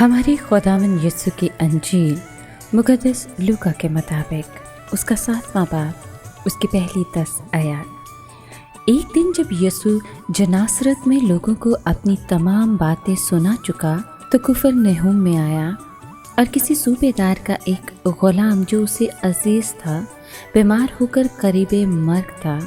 ہمارے خداوند یسوع کی انجیل مقدس لوکا کے مطابق اس کا 7واں باب اس کی پہلی 10 آیات۔ ایک دن جب یسوع جناسرت میں لوگوں کو اپنی تمام باتیں سنا چکا تو کفرنہوم میں آیا، اور کسی صوبے دار کا ایک غلام جو اسے عزیز تھا بیمار ہو کر قریب مرگ تھا۔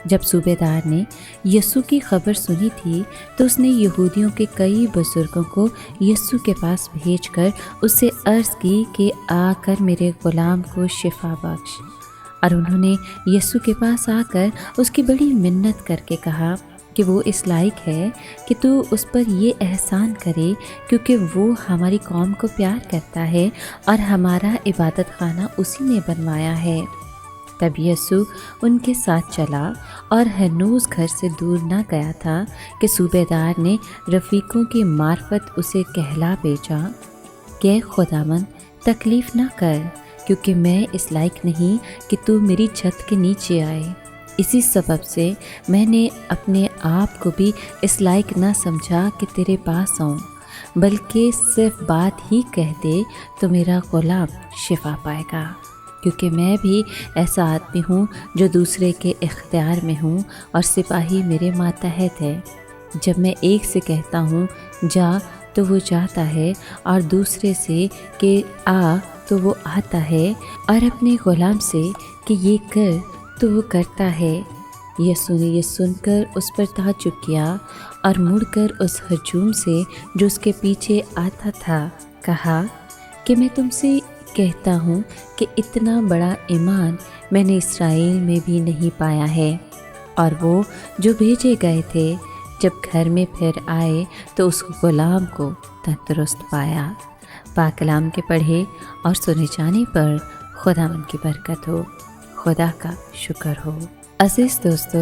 جب صوبے دار نے یسوع کی خبر سنی تھی تو اس نے یہودیوں کے کئی بزرگوں کو یسوع کے پاس بھیج کر اس سے عرض کی کہ آ کر میرے غلام کو شفا بخش، اور انہوں نے یسوع کے پاس آ کر اس کی بڑی منت کر کے کہا کہ وہ اس لائق ہے کہ تو اس پر یہ احسان کرے، کیونکہ وہ ہماری قوم کو پیار کرتا ہے اور ہمارا عبادت خانہ اسی نے بنوایا ہے۔ تب یسوع ان کے ساتھ چلا اور ہنوز گھر سے دور نہ گیا تھا کہ صوبے دار نے رفیقوں کی معرفت اسے کہلا بھیجا کہ اے خداوند تکلیف نہ کر، کیونکہ میں اس لائق نہیں کہ تو میری چھت کے نیچے آئے۔ اسی سبب سے میں نے اپنے آپ کو بھی اس لائق نہ سمجھا کہ تیرے پاس آؤں، بلکہ صرف بات ہی کہہ دے تو میرا غلام شفا پائے گا، کیونکہ میں بھی ایسا آدمی ہوں جو دوسرے کے اختیار میں ہوں اور سپاہی میرے ماتحت ہے۔ جب میں ایک سے کہتا ہوں جا تو وہ جاتا ہے، اور دوسرے سے کہ آ تو وہ آتا ہے، اور اپنے غلام سے کہ یہ کر تو وہ کرتا ہے۔ یسوع نے یہ سن کر اس پر تعجب کیا اور مڑ کر اس ہجوم سے جو اس کے پیچھے آتا تھا کہا کہ میں تم سے کہتا ہوں کہ اتنا بڑا ایمان میں نے اسرائیل میں بھی نہیں پایا ہے۔ اور وہ جو بھیجے گئے تھے جب گھر میں پھر آئے تو اس غلام کو تندرست پایا۔ پاک کلام کے پڑھے اور سنے جانے پر خداوند کی برکت ہو، خدا کا شکر ہو۔ عزیز دوستو،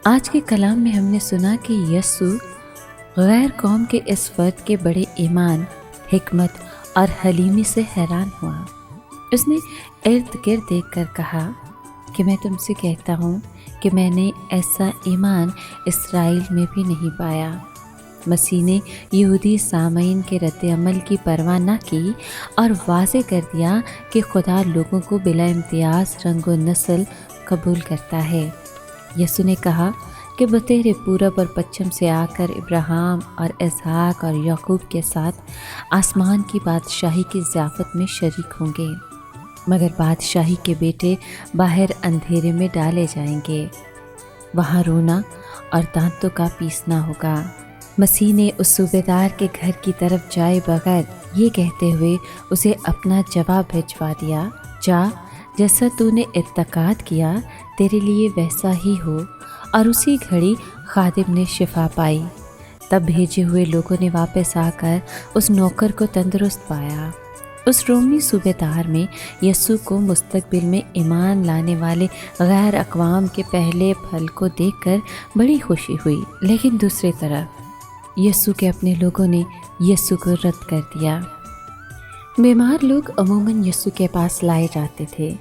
آج کے کلام میں ہم نے سنا کہ یسوع غیر قوم کے اس فرد کے بڑے ایمان، حکمت اور حلیمی سے حیران ہوا۔ اس نے ارد گرد دیکھ کر کہا کہ میں تم سے کہتا ہوں کہ میں نے ایسا ایمان اسرائیل میں بھی نہیں پایا۔ مسیح نے یہودی سامعین کے رد عمل کی پرواہ نہ کی اور واضح کر دیا کہ خدا لوگوں کو بلا امتیاز رنگ و نسل قبول کرتا ہے۔ یسوع نے کہا کہ بطیر پورب اور پچھم سے آ کر ابراہیم اور اسحاق اور یعقوب کے ساتھ آسمان کی بادشاہی کی ضیافت میں شریک ہوں گے، مگر بادشاہی کے بیٹے باہر اندھیرے میں ڈالے جائیں گے، وہاں رونا اور دانتوں کا پیسنا ہوگا۔ مسیح نے اس صوبے دار کے گھر کی طرف جائے بغیر یہ کہتے ہوئے اسے اپنا جواب بھجوا دیا، جا، جیسا تو نے اعتقاد کیا تیرے لیے ویسا ہی ہو، اور اسی گھڑی خادم نے شفا پائی۔ تب بھیجے ہوئے لوگوں نے واپس آ کر اس نوکر کو تندرست پایا۔ اس رومی صوبے دار میں یسوع کو مستقبل میں ایمان لانے والے غیر اقوام کے پہلے پھل کو دیکھ کر بڑی خوشی ہوئی، لیکن دوسری طرف یسوع کے اپنے لوگوں نے یسوع کو رد کر دیا۔ بیمار لوگ عموماً یسوع کے پاس لائے جاتے تھے،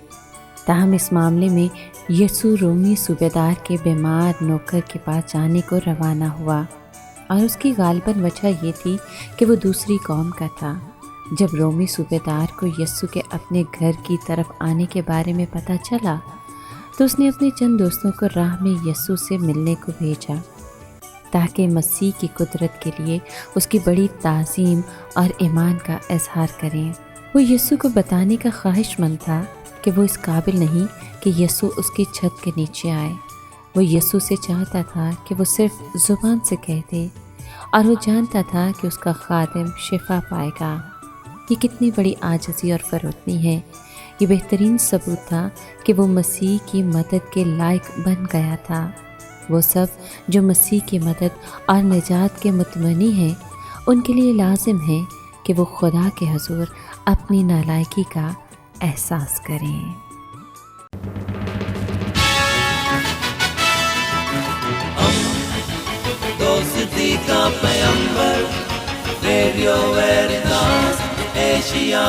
تاہم اس معاملے میں یسوع رومی صوبے دار کے بیمار نوکر کے پاس جانے کو روانہ ہوا، اور اس کی غالباً وجہ یہ تھی کہ وہ دوسری قوم کا تھا۔ جب رومی صوبے دار کو یسوع کے اپنے گھر کی طرف آنے کے بارے میں پتہ چلا تو اس نے اپنے چند دوستوں کو راہ میں یسوع سے ملنے کو بھیجا تاکہ مسیح کی قدرت کے لیے اس کی بڑی تعظیم اور ایمان کا اظہار کریں۔ وہ یسوع کو بتانے کا خواہش مند تھا کہ وہ اس قابل نہیں کہ یسوع اس کی چھت کے نیچے آئے۔ وہ یسوع سے چاہتا تھا کہ وہ صرف زبان سے کہہ دے، اور وہ جانتا تھا کہ اس کا خادم شفا پائے گا۔ یہ کتنی بڑی عاجزی اور فروتنی ہے۔ یہ بہترین ثبوت تھا کہ وہ مسیح کی مدد کے لائق بن گیا تھا۔ وہ سب جو مسیح کی مدد اور نجات کے متمنی ہیں، ان کے لیے لازم ہے کہ وہ خدا کے حضور اپنی نالائقی کا احساس کریں۔ دوستی کا پیمبر، ریڈیو ویریتاس ایشیا۔